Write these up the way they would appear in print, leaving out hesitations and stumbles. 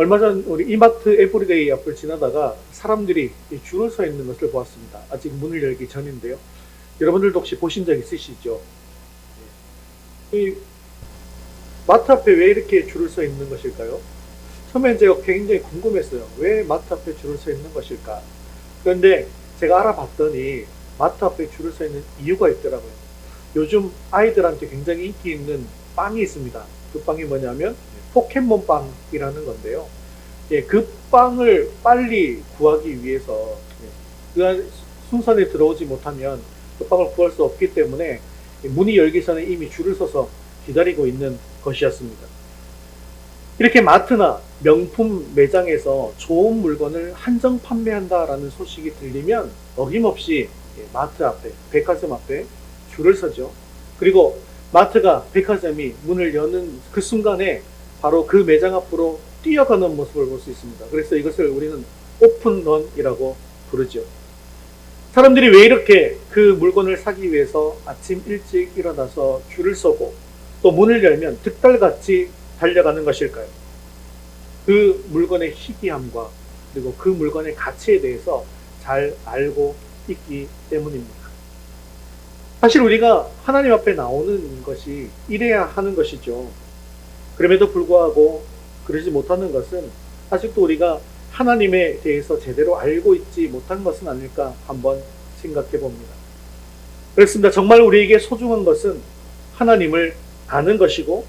얼마 전 우리 이마트 에브리데이 앞을 지나다가 사람들이 줄을 서 있는 것을 보았습니다. 아직 문을 열기 전인데요. 여러분들도 혹시 보신 적 있으시죠? 이 마트 앞에 왜 이렇게 줄을 서 있는 것일까요? 처음엔 제가 굉장히 궁금했어요. 왜 마트 앞에 줄을 서 있는 것일까? 그런데 제가 알아봤더니 마트 앞에 줄을 서 있는 이유가 있더라고요. 요즘 아이들한테 굉장히 인기 있는 빵이 있습니다. 그 빵이 뭐냐면 포켓몬 빵이라는 건데요. 예, 그 빵을 빨리 구하기 위해서 그 순서에 들어오지 못하면 그 빵을 구할 수 없기 때문에 문이 열기 전에 이미 줄을 서서 기다리고 있는 것이었습니다. 이렇게 마트나 명품 매장에서 좋은 물건을 한정 판매한다라는 소식이 들리면 어김없이 마트 앞에, 백화점 앞에 줄을 서죠. 그리고 마트가 백화점이 문을 여는 그 순간에 바로 그 매장 앞으로 뛰어가는 모습을 볼 수 있습니다. 그래서 이것을 우리는 오픈런이라고 부르죠. 사람들이 왜 이렇게 그 물건을 사기 위해서 아침 일찍 일어나서 줄을 서고 또 문을 열면 득달같이 달려가는 것일까요? 그 물건의 희귀함과 그리고 그 물건의 가치에 대해서 잘 알고 있기 때문입니다. 사실 우리가 하나님 앞에 나오는 것이 이래야 하는 것이죠. 그럼에도 불구하고 그러지 못하는 것은 아직도 우리가 하나님에 대해서 제대로 알고 있지 못한 것은 아닐까 한번 생각해 봅니다. 그렇습니다. 정말 우리에게 소중한 것은 하나님을 아는 것이고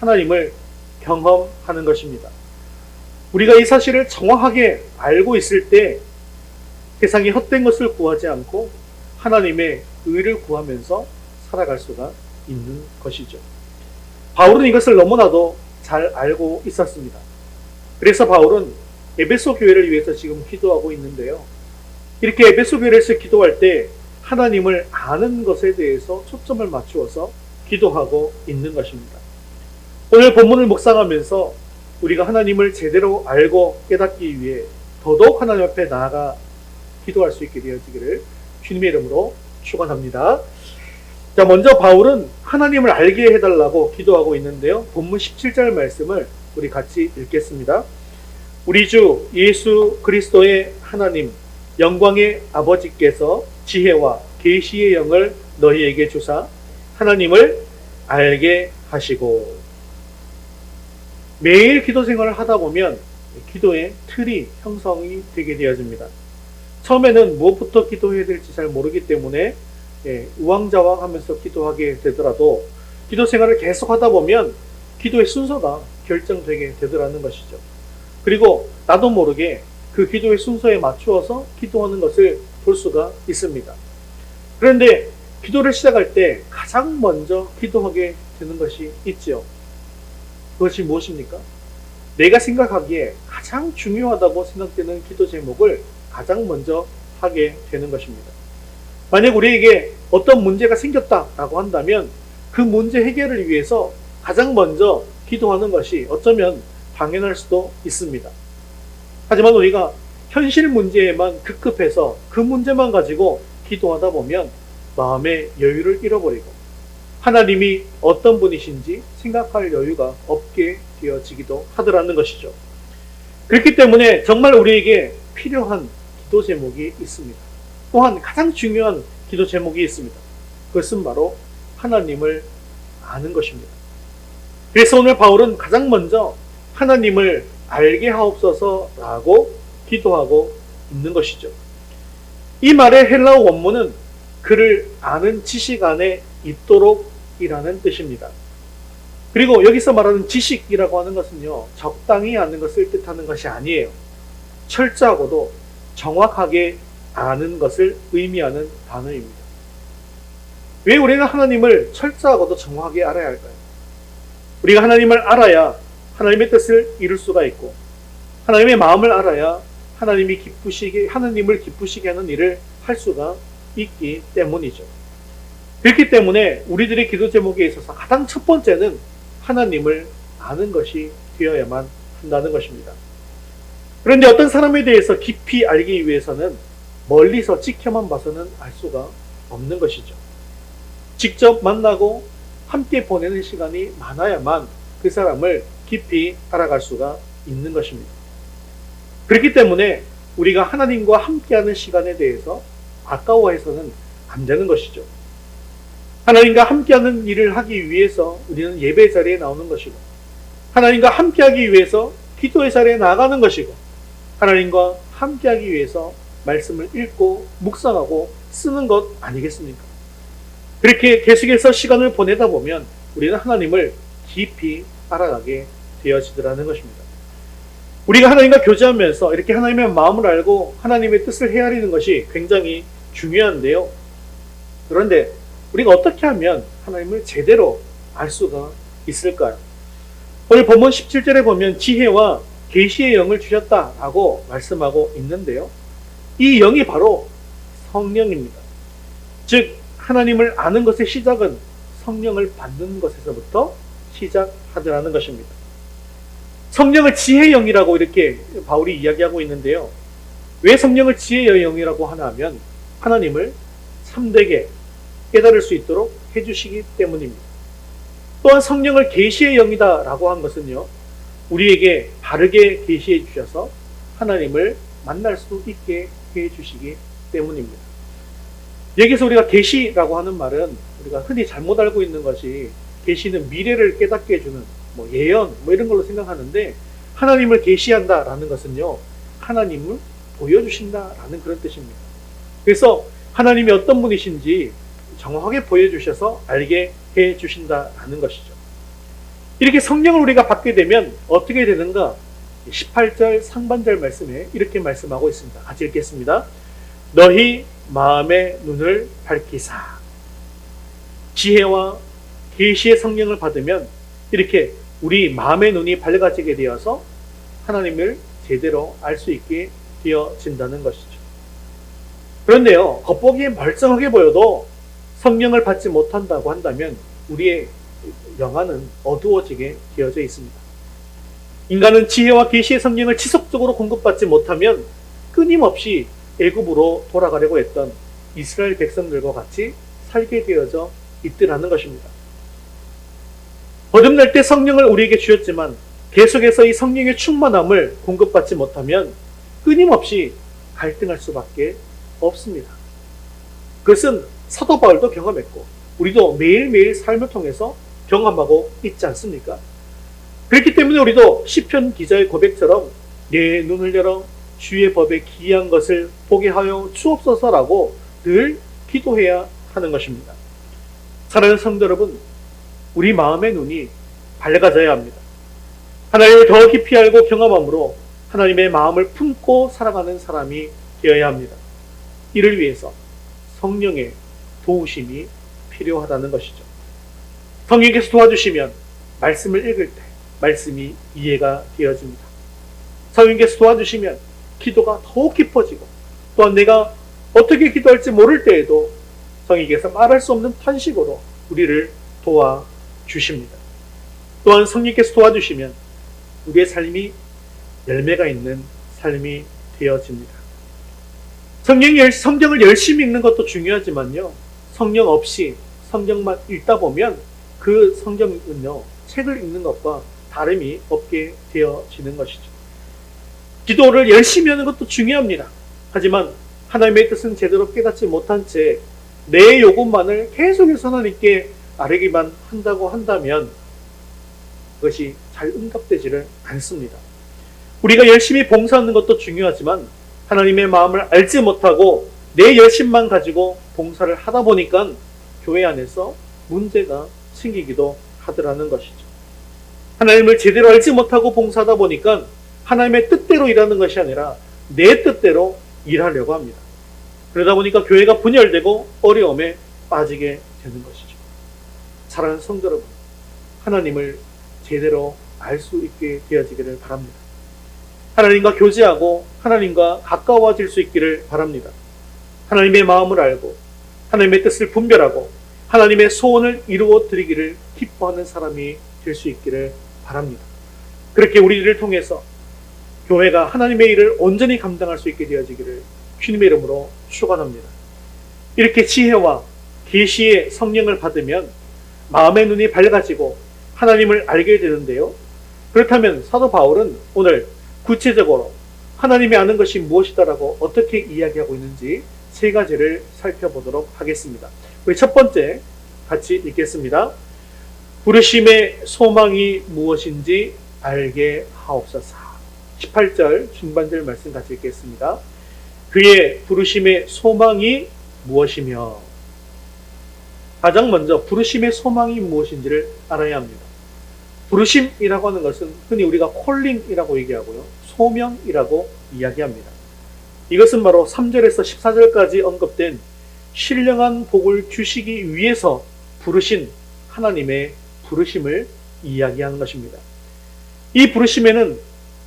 하나님을 경험하는 것입니다. 우리가 이 사실을 정확하게 알고 있을 때 세상에 헛된 것을 구하지 않고 하나님의 의를 구하면서 살아갈 수가 있는 것이죠. 바울은 이것을 너무나도 잘 알고 있었습니다. 그래서 바울은 에베소 교회를 위해서 지금 기도하고 있는데요. 이렇게 에베소 교회에서 기도할 때 하나님을 아는 것에 대해서 초점을 맞추어서 기도하고 있는 것입니다. 오늘 본문을 묵상하면서 우리가 하나님을 제대로 알고 깨닫기 위해 더더욱 하나님 앞에 나아가 기도할 수 있게 되어지기를 주님의 이름으로 축원합니다. 자, 먼저 바울은 하나님을 알게 해달라고 기도하고 있는데요. 본문 17절 말씀을 우리 같이 읽겠습니다. 우리 주 예수 그리스도의 하나님 영광의 아버지께서 지혜와 계시의 영을 너희에게 주사 하나님을 알게 하시고. 매일 기도 생활을 하다 보면 기도의 틀이 형성이 되게 되어집니다. 처음에는 무엇부터 기도해야 될지 잘 모르기 때문에 우왕좌왕하면서 기도하게 되더라도 기도 생활을 계속 하다 보면 기도의 순서가 결정되게 되더라는 것이죠. 그리고 나도 모르게 그 기도의 순서에 맞추어서 기도하는 것을 볼 수가 있습니다. 그런데 기도를 시작할 때 가장 먼저 기도하게 되는 것이 있죠. 그것이 무엇입니까? 내가 생각하기에 가장 중요하다고 생각되는 기도 제목을 가장 먼저 하게 되는 것입니다. 만약 우리에게 어떤 문제가 생겼다라고 한다면 그 문제 해결을 위해서 가장 먼저 기도하는 것이 어쩌면 당연할 수도 있습니다. 하지만 우리가 현실 문제에만 급급해서 그 문제만 가지고 기도하다 보면 마음의 여유를 잃어버리고 하나님이 어떤 분이신지 생각할 여유가 없게 되어지기도 하더라는 것이죠. 그렇기 때문에 정말 우리에게 필요한 기도 제목이 있습니다. 또한 가장 중요한 기도 제목이 있습니다. 그것은 바로 하나님을 아는 것입니다. 그래서 오늘 바울은 가장 먼저 하나님을 알게 하옵소서라고 기도하고 있는 것이죠. 이 말의 헬라어 원문은 그를 아는 지식 안에 있도록 이라는 뜻입니다. 그리고 여기서 말하는 지식이라고 하는 것은요, 적당히 아는 것을 뜻하는 것이 아니에요. 철저하고도 정확하게 아는 것을 의미하는 단어입니다. 왜 우리가 하나님을 철저하고도 정확하게 알아야 할까요? 우리가 하나님을 알아야 하나님의 뜻을 이룰 수가 있고 하나님의 마음을 알아야 하나님을 기쁘시게 하는 일을 할 수가 있기 때문이죠. 그렇기 때문에 우리들의 기도 제목에 있어서 가장 첫 번째는 하나님을 아는 것이 되어야만 한다는 것입니다. 그런데 어떤 사람에 대해서 깊이 알기 위해서는 멀리서 지켜만 봐서는 알 수가 없는 것이죠. 직접 만나고 함께 보내는 시간이 많아야만 그 사람을 깊이 알아갈 수가 있는 것입니다. 그렇기 때문에 우리가 하나님과 함께하는 시간에 대해서 아까워해서는 안 되는 것이죠. 하나님과 함께하는 일을 하기 위해서 우리는 예배 자리에 나오는 것이고, 하나님과 함께하기 위해서 기도의 자리에 나가는 것이고, 하나님과 함께하기 위해서 말씀을 읽고 묵상하고 쓰는 것 아니겠습니까? 그렇게 계속해서 시간을 보내다 보면 우리는 하나님을 깊이 알아가게 되어지더라는 것입니다. 우리가 하나님과 교제하면서 이렇게 하나님의 마음을 알고 하나님의 뜻을 헤아리는 것이 굉장히 중요한데요. 그런데 우리가 어떻게 하면 하나님을 제대로 알 수가 있을까요? 오늘 본문 17절에 보면 지혜와 계시의 영을 주셨다라고 말씀하고 있는데요. 이 영이 바로 성령입니다. 즉 하나님을 아는 것의 시작은 성령을 받는 것에서부터 시작하더라는 것입니다. 성령을 지혜의 영이라고 이렇게 바울이 이야기하고 있는데요. 왜 성령을 지혜의 영이라고 하나 하면 하나님을 참되게 깨달을 수 있도록 해주시기 때문입니다. 또한 성령을 계시의 영이다라고 한 것은요, 우리에게 바르게 계시해 주셔서 하나님을 만날 수 있게 해주시기 때문입니다. 여기서 우리가 계시라고 하는 말은 우리가 흔히 잘못 알고 있는 것이, 계시는 미래를 깨닫게 해주는 예언 이런 걸로 생각하는데, 하나님을 계시한다라는 것은요, 하나님을 보여주신다라는 그런 뜻입니다. 그래서 하나님이 어떤 분이신지 정확하게 보여주셔서 알게 해주신다라는 것이죠. 이렇게 성령을 우리가 받게 되면 어떻게 되는가? 18절 상반절 말씀에 이렇게 말씀하고 있습니다. 같이 읽겠습니다. 너희 마음의 눈을 밝히사. 지혜와 계시의 성령을 받으면 이렇게 우리 마음의 눈이 밝아지게 되어서 하나님을 제대로 알 수 있게 되어진다는 것이죠. 그런데요, 겉보기에 멀쩡하게 보여도 성령을 받지 못한다고 한다면 우리의 영안은 어두워지게 되어져 있습니다. 인간은 지혜와 계시의 성령을 지속적으로 공급받지 못하면 끊임없이 애굽으로 돌아가려고 했던 이스라엘 백성들과 같이 살게 되어져 있더라는 것입니다. 거듭날 때 성령을 우리에게 주셨지만 계속해서 이 성령의 충만함을 공급받지 못하면 끊임없이 갈등할 수밖에 없습니다. 그것은 사도 바울도 경험했고 우리도 매일매일 삶을 통해서 경험하고 있지 않습니까? 그렇기 때문에 우리도 시편 기자의 고백처럼 내 눈을 열어 주의 법에 기이한 것을 보게 하여 주옵소서라고 늘 기도해야 하는 것입니다. 사랑하는 성도 여러분, 우리 마음의 눈이 밝아져야 합니다. 하나님을 더 깊이 알고 경험함으로 하나님의 마음을 품고 살아가는 사람이 되어야 합니다. 이를 위해서 성령의 도우심이 필요하다는 것이죠. 성령께서 도와주시면 말씀을 읽을 때 말씀이 이해가 되어집니다. 성령께서 도와주시면 기도가 더욱 깊어지고, 또한 내가 어떻게 기도할지 모를 때에도 성령께서 말할 수 없는 탄식으로 우리를 도와주십니다. 또한 성령께서 도와주시면 우리의 삶이 열매가 있는 삶이 되어집니다. 성경을 열심히 읽는 것도 중요하지만요, 성령 없이 성경만 읽다 보면 그 성경은요, 책을 읽는 것과 다름이 없게 되어지는 것이죠. 기도를 열심히 하는 것도 중요합니다. 하지만 하나님의 뜻은 제대로 깨닫지 못한 채 내 요구만을 계속해서 하나님께 아뢰기만 한다고 한다면 그것이 잘 응답되지를 않습니다. 우리가 열심히 봉사하는 것도 중요하지만 하나님의 마음을 알지 못하고 내 열심만 가지고 봉사를 하다 보니까 교회 안에서 문제가 생기기도 하더라는 것이죠. 하나님을 제대로 알지 못하고 봉사하다 보니까 하나님의 뜻대로 일하는 것이 아니라 내 뜻대로 일하려고 합니다. 그러다 보니까 교회가 분열되고 어려움에 빠지게 되는 것이죠. 사랑하는 성도 여러분, 하나님을 제대로 알 수 있게 되어지기를 바랍니다. 하나님과 교제하고 하나님과 가까워질 수 있기를 바랍니다. 하나님의 마음을 알고 하나님의 뜻을 분별하고 하나님의 소원을 이루어 드리기를 기뻐하는 사람이 될 수 있기를 바랍니다. 그렇게 우리를 통해서 교회가 하나님의 일을 온전히 감당할 수 있게 되어지기를 주님의 이름으로 축원합니다. 이렇게 지혜와 계시의 성령을 받으면 마음의 눈이 밝아지고 하나님을 알게 되는데요, 그렇다면 사도 바울은 오늘 구체적으로 하나님이 아는 것이 무엇이다라고 어떻게 이야기하고 있는지 세 가지를 살펴보도록 하겠습니다. 우리 첫 번째 같이 읽겠습니다. 부르심의 소망이 무엇인지 알게 하옵소서. 18절 중반절 말씀 같이 읽겠습니다. 그의 부르심의 소망이 무엇이며, 가장 먼저 부르심의 소망이 무엇인지를 알아야 합니다. 부르심이라고 하는 것은 흔히 우리가 콜링이라고 얘기하고요, 소명이라고 이야기합니다. 이것은 바로 3절에서 14절까지 언급된 신령한 복을 주시기 위해서 부르신 하나님의 부르심을 이야기하는 것입니다. 이 부르심에는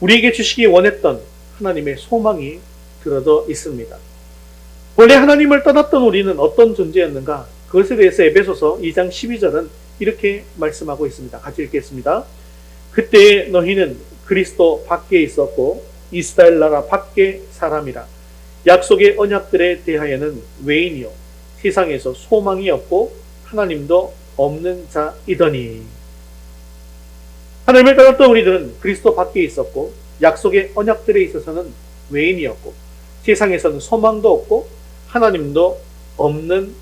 우리에게 주시기 원했던 하나님의 소망이 들어져 있습니다. 원래 하나님을 떠났던 우리는 어떤 존재였는가? 그것에 대해서 에베소서 2장 12절은 이렇게 말씀하고 있습니다. 같이 읽겠습니다. 그때에 너희는 그리스도 밖에 있었고 이스라엘 나라 밖에 사람이라. 약속의 언약들에 대하여는 외인이요 세상에서 소망이 없고 하나님도 없는 자이더니. 하나님을 떠났던 우리들은 그리스도 밖에 있었고 약속의 언약들에 있어서는 외인이었고 세상에서는 소망도 없고 하나님도 없는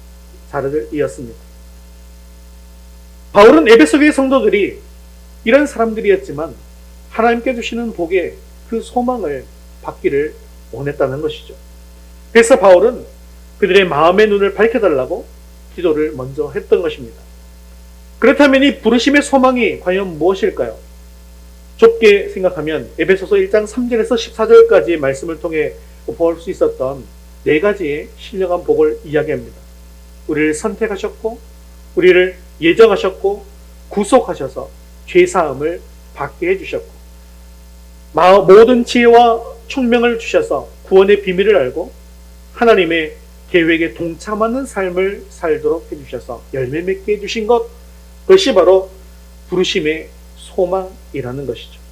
자들이었습니다. 바울은 에베소교의 성도들이 이런 사람들이었지만 하나님께 주시는 복에 그 소망을 받기를 원했다는 것이죠. 그래서 바울은 그들의 마음의 눈을 밝혀달라고 기도를 먼저 했던 것입니다. 그렇다면 이 부르심의 소망이 과연 무엇일까요? 좁게 생각하면 에베소서 1장 3절에서 14절까지의 말씀을 통해 볼 수 있었던 네 가지의 신령한 복을 이야기합니다. 우리를 선택하셨고 우리를 예정하셨고 구속하셔서 죄사함을 받게 해주셨고 모든 지혜와 총명을 주셔서 구원의 비밀을 알고 하나님의 계획에 동참하는 삶을 살도록 해주셔서 열매 맺게 해주신 것, 그것이 바로 부르심의 소망이라는 것이죠.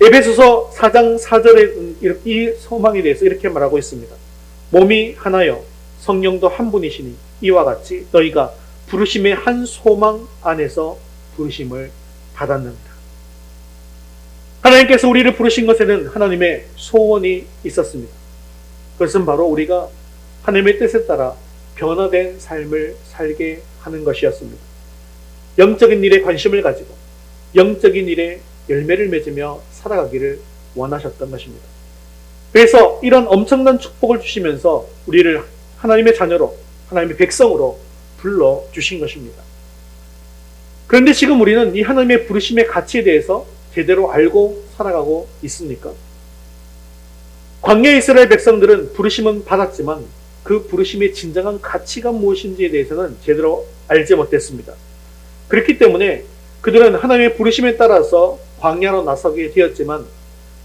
에베소서 4장 4절에 이 소망에 대해서 이렇게 말하고 있습니다. 몸이 하나요 성령도 한 분이시니 이와 같이 너희가 부르심의 한 소망 안에서 부르심을 받았느니라. 하나님께서 우리를 부르신 것에는 하나님의 소원이 있었습니다. 그것은 바로 우리가 하나님의 뜻에 따라 변화된 삶을 살게 하는 것이었습니다. 영적인 일에 관심을 가지고 영적인 일에 열매를 맺으며 살아가기를 원하셨던 것입니다. 그래서 이런 엄청난 축복을 주시면서 우리를 하나님의 자녀로, 하나님의 백성으로 불러주신 것입니다. 그런데 지금 우리는 이 하나님의 부르심의 가치에 대해서 제대로 알고 살아가고 있습니까? 광야 이스라엘 백성들은 부르심은 받았지만 그 부르심의 진정한 가치가 무엇인지에 대해서는 제대로 알지 못했습니다. 그렇기 때문에 그들은 하나님의 부르심에 따라서 광야로 나서게 되었지만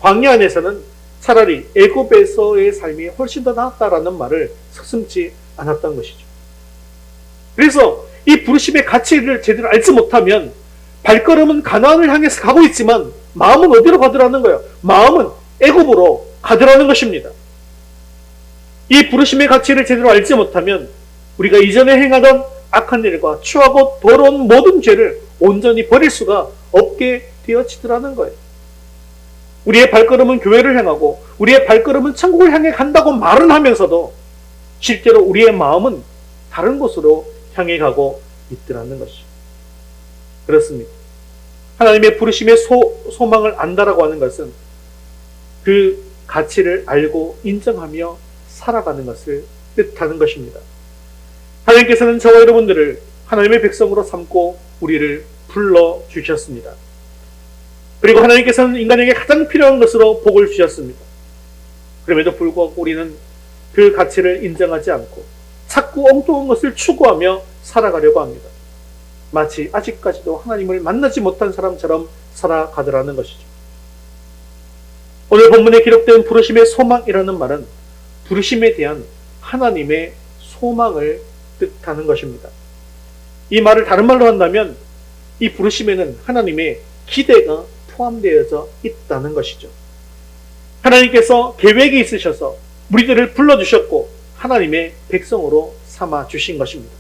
광야 안에서는 차라리 애굽에서의 삶이 훨씬 더 나았다라는 말을 서슴지 않았던 것이죠. 그래서 이 부르심의 가치를 제대로 알지 못하면 발걸음은 가나안을 향해서 가고 있지만 마음은 어디로 가더라는 거예요? 마음은 애굽으로 가더라는 것입니다. 이 부르심의 가치를 제대로 알지 못하면 우리가 이전에 행하던 악한 일과 추하고 더러운 모든 죄를 온전히 버릴 수가 없게 되어지더라는 거예요. 우리의 발걸음은 교회를 향하고 우리의 발걸음은 천국을 향해 간다고 말은 하면서도 실제로 우리의 마음은 다른 곳으로 향해 가고 있더라는 것이죠. 그렇습니다. 하나님의 부르심의 소망을 안다라고 하는 것은 그 가치를 알고 인정하며 살아가는 것을 뜻하는 것입니다. 하나님께서는 저와 여러분들을 하나님의 백성으로 삼고 우리를 불러주셨습니다. 그리고 하나님께서는 인간에게 가장 필요한 것으로 복을 주셨습니다. 그럼에도 불구하고 우리는 그 가치를 인정하지 않고 자꾸 엉뚱한 것을 추구하며 살아가려고 합니다. 마치 아직까지도 하나님을 만나지 못한 사람처럼 살아가더라는 것이죠. 오늘 본문에 기록된 부르심의 소망이라는 말은 부르심에 대한 하나님의 소망을 뜻하는 것입니다. 이 말을 다른 말로 한다면 이 부르심에는 하나님의 기대가 포함되어져 있다는 것이죠. 하나님께서 계획이 있으셔서 우리들을 불러주셨고 하나님의 백성으로 삼아 주신 것입니다.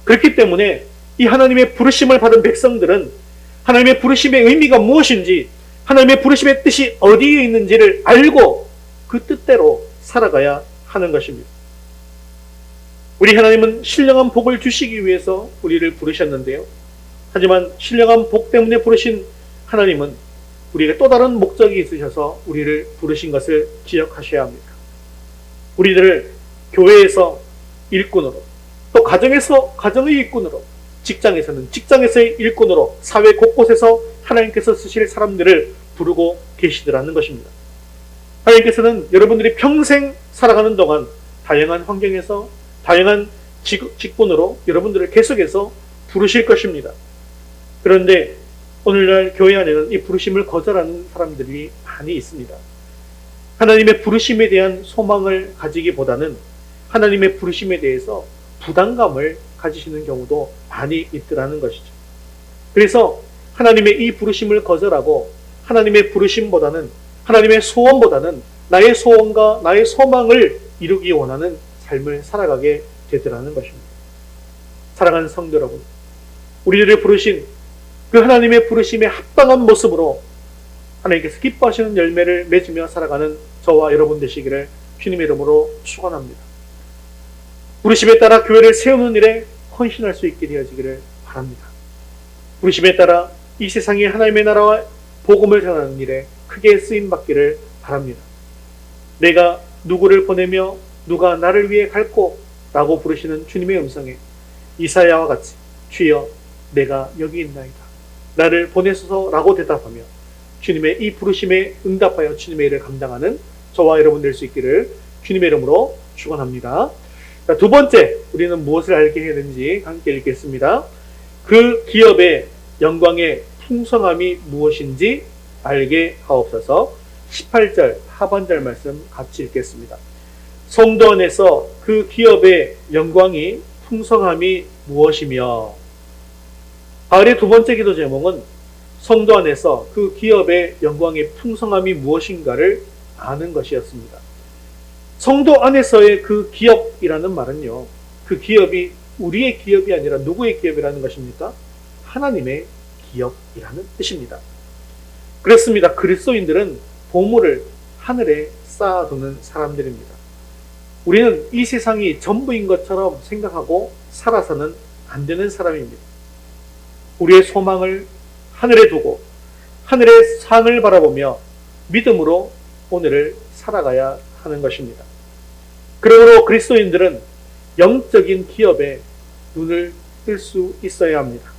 그렇기 때문에 이 하나님의 부르심을 받은 백성들은 하나님의 부르심의 의미가 무엇인지, 하나님의 부르심의 뜻이 어디에 있는지를 알고 그 뜻대로 살아가야 하는 것입니다. 우리 하나님은 신령한 복을 주시기 위해서 우리를 부르셨는데요. 하지만 신령한 복 때문에 부르신 하나님은 우리에게 또 다른 목적이 있으셔서 우리를 부르신 것을 기억하셔야 합니다. 우리들을 교회에서 일꾼으로, 또 가정에서 가정의 일꾼으로, 직장에서는 직장에서의 일꾼으로, 사회 곳곳에서 하나님께서 쓰실 사람들을 부르고 계시더라는 것입니다. 하나님께서는 여러분들이 평생 살아가는 동안 다양한 환경에서 다양한 직분으로 여러분들을 계속해서 부르실 것입니다. 그런데 오늘날 교회 안에는 이 부르심을 거절하는 사람들이 많이 있습니다. 하나님의 부르심에 대한 소망을 가지기보다는 하나님의 부르심에 대해서 부담감을 가지시는 경우도 많이 있더라는 것이죠. 그래서 하나님의 이 부르심을 거절하고 하나님의 부르심보다는, 하나님의 소원보다는 나의 소원과 나의 소망을 이루기 원하는 삶을 살아가게 되더라는 것입니다. 사랑하는 성도 여러분, 우리들을 부르신 그 하나님의 부르심에 합당한 모습으로 하나님께서 기뻐하시는 열매를 맺으며 살아가는 저와 여러분 되시기를 주님의 이름으로 축원합니다. 부르심에 따라 교회를 세우는 일에 헌신할 수 있게 되어지기를 바랍니다. 부르심에 따라 이 세상에 하나님의 나라와 복음을 전하는 일에 크게 쓰임받기를 바랍니다. 내가 누구를 보내며 누가 나를 위해 갈꼬? 라고 부르시는 주님의 음성에 이사야와 같이 주여 내가 여기 있나이다, 나를 보내소서 라고 대답하며 주님의 이 부르심에 응답하여 주님의 일을 감당하는 저와 여러분 될 수 있기를 주님의 이름으로 축원합니다. 자, 두 번째, 우리는 무엇을 알게 해야 되는지 함께 읽겠습니다. 그 기업의 영광의 풍성함이 무엇인지 알게 하옵소서. 18절 하반절 말씀 같이 읽겠습니다. 성도 안에서 그 기업의 영광이 풍성함이 무엇이며, 바울의 두 번째 기도 제목은 성도 안에서 그 기업의 영광의 풍성함이 무엇인가를 아는 것이었습니다. 성도 안에서의 그 기업이라는 말은요, 그 기업이 우리의 기업이 아니라 누구의 기업이라는 것입니까? 하나님의 기업이라는 뜻입니다. 그렇습니다. 그리스도인들은 보물을 하늘에 쌓아두는 사람들입니다. 우리는 이 세상이 전부인 것처럼 생각하고 살아서는 안 되는 사람입니다. 우리의 소망을 하늘에 두고 하늘의 상을 바라보며 믿음으로 오늘을 살아가야 하는 것입니다. 그러므로 그리스도인들은 영적인 기업에 눈을 뜰 수 있어야 합니다.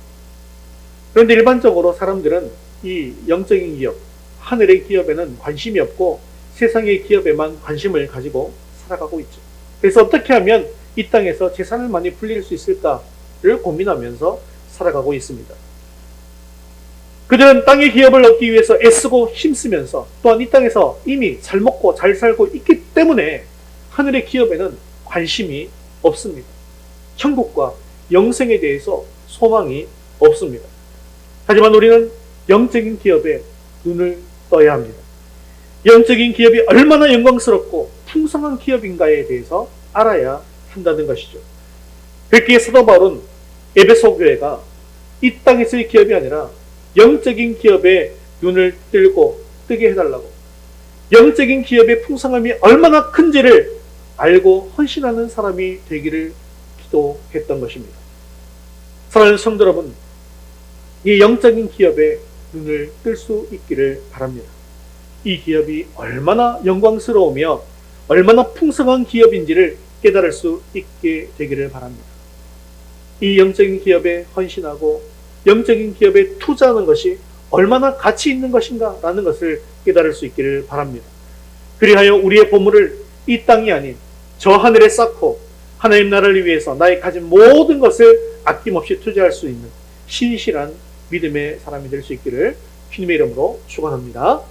그런데 일반적으로 사람들은 이 영적인 기업, 하늘의 기업에는 관심이 없고 세상의 기업에만 관심을 가지고 살아가고 있죠. 그래서 어떻게 하면 이 땅에서 재산을 많이 불릴 수 있을까를 고민하면서 살아가고 있습니다. 그들은 땅의 기업을 얻기 위해서 애쓰고 힘쓰면서 또한 이 땅에서 이미 잘 먹고 잘 살고 있기 때문에 하늘의 기업에는 관심이 없습니다. 천국과 영생에 대해서 소망이 없습니다. 하지만 우리는 영적인 기업에 눈을 떠야 합니다. 영적인 기업이 얼마나 영광스럽고 풍성한 기업인가에 대해서 알아야 한다는 것이죠. 그렇기에 사도 바울은 에베소 교회가 이 땅에서의 기업이 아니라 영적인 기업에 눈을 뜨게 해달라고, 영적인 기업의 풍성함이 얼마나 큰지를 알고 헌신하는 사람이 되기를 기도했던 것입니다. 사랑하는 성도 여러분, 이 영적인 기업에 눈을 뜰 수 있기를 바랍니다. 이 기업이 얼마나 영광스러우며 얼마나 풍성한 기업인지를 깨달을 수 있게 되기를 바랍니다. 이 영적인 기업에 헌신하고 영적인 기업에 투자하는 것이 얼마나 가치 있는 것인가 라는 것을 깨달을 수 있기를 바랍니다. 그리하여 우리의 보물을 이 땅이 아닌 저 하늘에 쌓고 하나님 나라를 위해서 나의 가진 모든 것을 아낌없이 투자할 수 있는 신실한 믿음의 사람이 될 수 있기를 주님의 이름으로 축원합니다.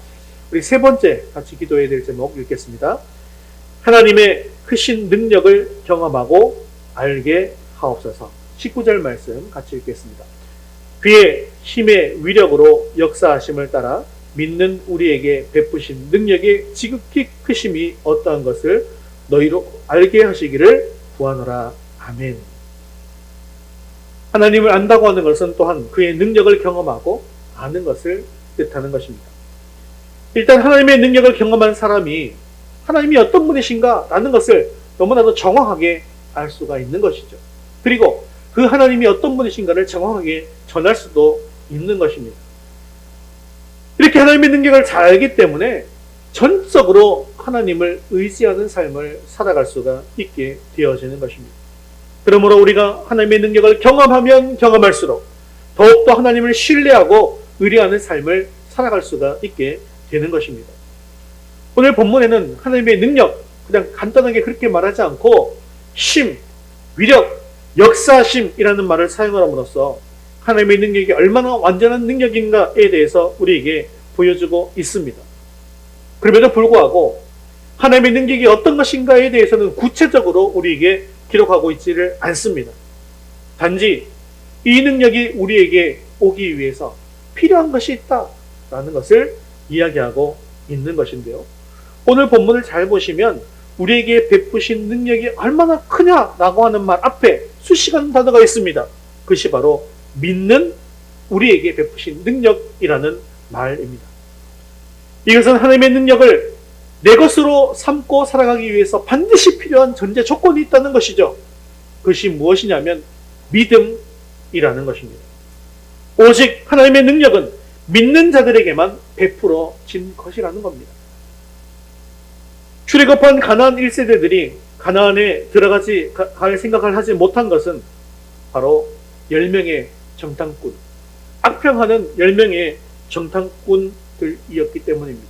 우리 세 번째 같이 기도해야 될 제목 읽겠습니다. 하나님의 크신 능력을 경험하고 알게 하옵소서. 19절 말씀 같이 읽겠습니다. 그의 힘의 위력으로 역사하심을 따라 믿는 우리에게 베푸신 능력의 지극히 크심이 어떠한 것을 너희로 알게 하시기를 구하노라. 아멘. 하나님을 안다고 하는 것은 또한 그의 능력을 경험하고 아는 것을 뜻하는 것입니다. 일단 하나님의 능력을 경험한 사람이 하나님이 어떤 분이신가 라는 것을 너무나도 정확하게 알 수가 있는 것이죠. 그리고 그 하나님이 어떤 분이신가를 정확하게 전할 수도 있는 것입니다. 이렇게 하나님의 능력을 잘 알기 때문에 전적으로 하나님을 의지하는 삶을 살아갈 수가 있게 되어지는 것입니다. 그러므로 우리가 하나님의 능력을 경험하면 경험할수록 더욱더 하나님을 신뢰하고 의뢰하는 삶을 살아갈 수가 있게 되는 것입니다. 오늘 본문에는 하나님의 능력, 그냥 간단하게 그렇게 말하지 않고 힘, 위력, 역사심이라는 말을 사용함으로써 하나님의 능력이 얼마나 완전한 능력인가에 대해서 우리에게 보여주고 있습니다. 그럼에도 불구하고 하나님의 능력이 어떤 것인가에 대해서는 구체적으로 우리에게 기록하고 있지를 않습니다. 단지 이 능력이 우리에게 오기 위해서 필요한 것이 있다라는 것을 이야기하고 있는 것인데요. 오늘 본문을 잘 보시면 우리에게 베푸신 능력이 얼마나 크냐라고 하는 말 앞에 수식하는 단어가 있습니다. 그것이 바로 믿는 우리에게 베푸신 능력이라는 말입니다. 이것은 하나님의 능력을 내 것으로 삼고 살아가기 위해서 반드시 필요한 전제 조건이 있다는 것이죠. 그것이 무엇이냐면 믿음이라는 것입니다. 오직 하나님의 능력은 믿는 자들에게만 베풀어진 것이라는 겁니다. 출애굽한 가나안 1세대들이 가나안에 갈 생각을 하지 못한 것은 바로 10명의 정탐꾼, 악평하는 10명의 정탐꾼들이었기 때문입니다.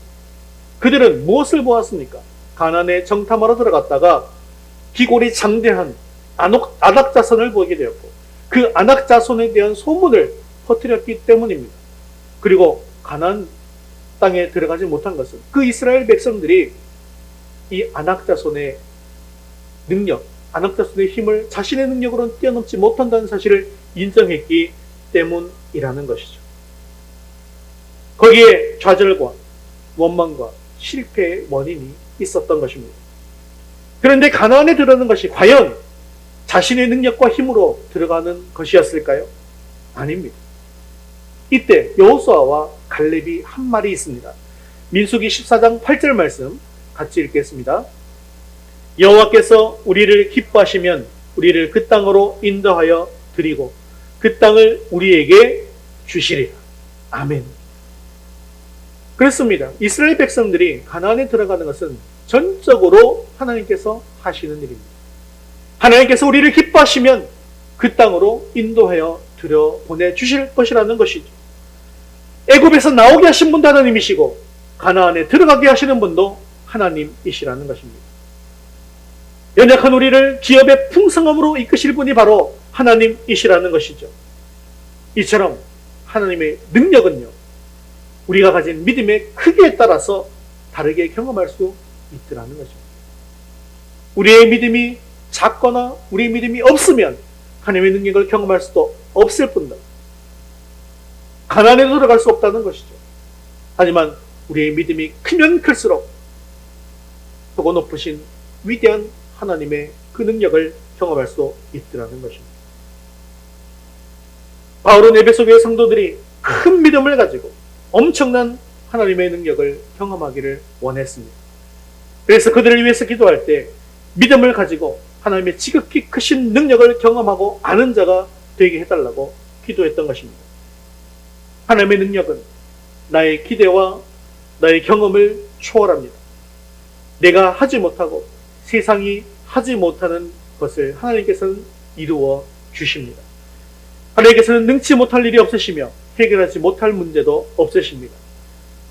그들은 무엇을 보았습니까? 가나안에 정탐하러 들어갔다가 기골이 장대한 안악자손을 보게 되었고 그 안악자손에 대한 소문을 퍼뜨렸기 때문입니다. 그리고 가나안 땅에 들어가지 못한 것은 그 이스라엘 백성들이 이 안악자손의 능력, 안악자손의 힘을 자신의 능력으로는 뛰어넘지 못한다는 사실을 인정했기 때문이라는 것이죠. 거기에 좌절과 원망과 실패의 원인이 있었던 것입니다. 그런데 가나안에 들어가는 것이 과연 자신의 능력과 힘으로 들어가는 것이었을까요? 아닙니다. 이때 여호수아와 갈렙이 한 말이 있습니다. 민수기 14장 8절 말씀 같이 읽겠습니다. 여호와께서 우리를 기뻐하시면 우리를 그 땅으로 인도하여 드리고 그 땅을 우리에게 주시리라. 아멘. 그렇습니다. 이스라엘 백성들이 가나안에 들어가는 것은 전적으로 하나님께서 하시는 일입니다. 하나님께서 우리를 기뻐하시면 그 땅으로 인도하여 들여 보내주실 것이라는 것이죠. 애굽에서 나오게 하신 분도 하나님이시고 가나안에 들어가게 하시는 분도 하나님이시라는 것입니다. 연약한 우리를 기업의 풍성함으로 이끄실 분이 바로 하나님이시라는 것이죠. 이처럼 하나님의 능력은요, 우리가 가진 믿음의 크기에 따라서 다르게 경험할 수 있더라는 것입니다. 우리의 믿음이 작거나 우리의 믿음이 없으면 하나님의 능력을 경험할 수도 없을 뿐더러 가나안에 들어갈 수 없다는 것이죠. 하지만 우리의 믿음이 크면 클수록 크고 높으신 위대한 하나님의 그 능력을 경험할 수 있더라는 것입니다. 바울은 에베소 교회 성도들이 큰 믿음을 가지고 엄청난 하나님의 능력을 경험하기를 원했습니다. 그래서 그들을 위해서 기도할 때 믿음을 가지고 하나님의 지극히 크신 능력을 경험하고 아는 자가 되게 해달라고 기도했던 것입니다. 하나님의 능력은 나의 기대와 나의 경험을 초월합니다. 내가 하지 못하고 세상이 하지 못하는 것을 하나님께서는 이루어 주십니다. 하나님께서는 능치 못할 일이 없으시며 해결하지 못할 문제도 없으십니다.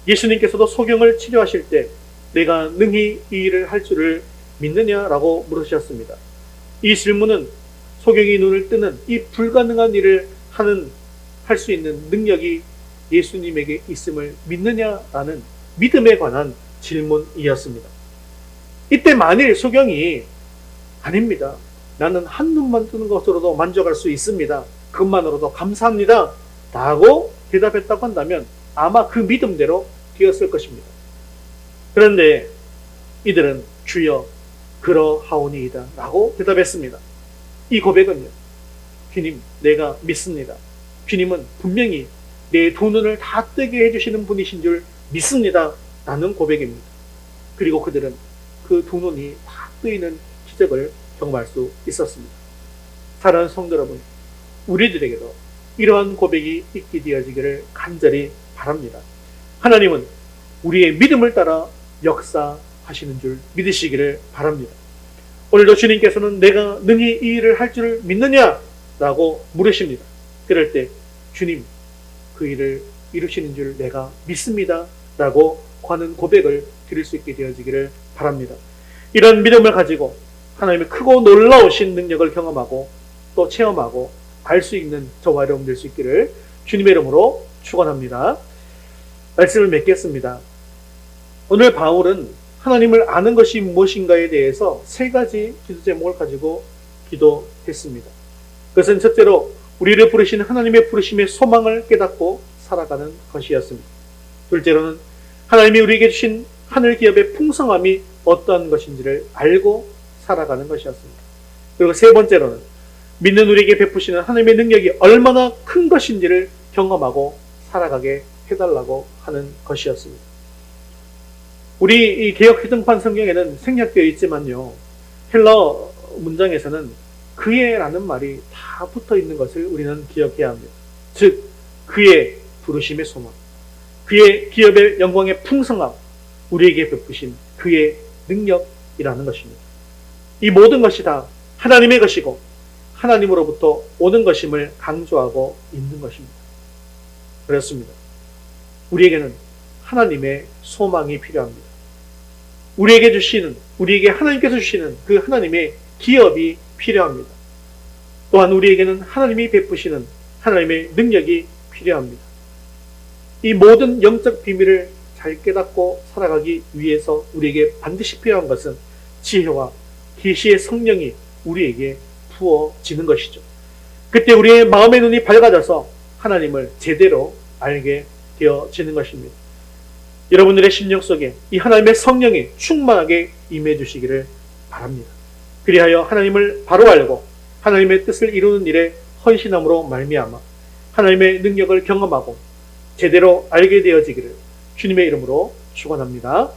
예수님께서도 소경을 치료하실 때 내가 능히 이 일을 할 줄을 믿느냐라고 물으셨습니다. 이 질문은 소경이 눈을 뜨는 이 불가능한 일을 할 수 있는 능력이 예수님에게 있음을 믿느냐라는 믿음에 관한 질문이었습니다. 이때 만일 소경이 아닙니다. 나는 한눈만 뜨는 것으로도 만족할 수 있습니다. 그것만으로도 감사합니다. 라고 대답했다고 한다면 아마 그 믿음대로 되었을 것입니다. 그런데 이들은 주여 그러하오니이다 라고 대답했습니다. 이 고백은요, 주님 내가 믿습니다. 주님은 분명히 내 두 눈을 다 뜨게 해주시는 분이신 줄 믿습니다. 라는 고백입니다. 그리고 그들은 그 두 눈이 다 뜨이는 기적을 경험할 수 있었습니다. 사랑하는 성도 여러분, 우리들에게도 이러한 고백이 있게 되어지기를 간절히 바랍니다. 하나님은 우리의 믿음을 따라 역사하시는 줄 믿으시기를 바랍니다. 오늘도 주님께서는 내가 능히 이 일을 할 줄 믿느냐? 라고 물으십니다. 그럴 때 주님, 그 일을 이루시는 줄 내가 믿습니다. 라고 하는 고백을 드릴 수 있게 되어지기를 바랍니다. 이런 믿음을 가지고 하나님의 크고 놀라우신 능력을 경험하고 또 체험하고 알 수 있는 저와 여러분 될 수 있기를 주님의 이름으로 축원합니다. 말씀을 맺겠습니다. 오늘 바울은 하나님을 아는 것이 무엇인가에 대해서 세 가지 기도 제목을 가지고 기도했습니다. 그것은 첫째로 우리를 부르신 하나님의 부르심의 소망을 깨닫고 살아가는 것이었습니다. 둘째로는 하나님이 우리에게 주신 하늘 기업의 풍성함이 어떠한 것인지를 알고 살아가는 것이었습니다. 그리고 세 번째로는 믿는 우리에게 베푸시는 하나님의 능력이 얼마나 큰 것인지를 경험하고 살아가게 해달라고 하는 것이었습니다. 우리 이 개역 해등판 성경에는 생략되어 있지만요, 헬러 문장에서는 그의라는 말이 다 붙어 있는 것을 우리는 기억해야 합니다. 즉, 그의 부르심의 소망, 그의 기업의 영광의 풍성함, 우리에게 베푸신 그의 능력이라는 것입니다. 이 모든 것이 다 하나님의 것이고 하나님으로부터 오는 것임을 강조하고 있는 것입니다. 그렇습니다. 우리에게는 하나님의 소망이 필요합니다. 우리에게 하나님께서 주시는 그 하나님의 기업이 필요합니다. 또한 우리에게는 하나님이 베푸시는 하나님의 능력이 필요합니다. 이 모든 영적 비밀을 잘 깨닫고 살아가기 위해서 우리에게 반드시 필요한 것은 지혜와 계시의 성령이 우리에게 부어지는 것이죠. 그때 우리의 마음의 눈이 밝아져서 하나님을 제대로 알게 되어지는 것입니다. 여러분들의 심령 속에 이 하나님의 성령이 충만하게 임해 주시기를 바랍니다. 그리하여 하나님을 바로 알고 하나님의 뜻을 이루는 일에 헌신함으로 말미암아 하나님의 능력을 경험하고 제대로 알게 되어지기를 주님의 이름으로 축원합니다.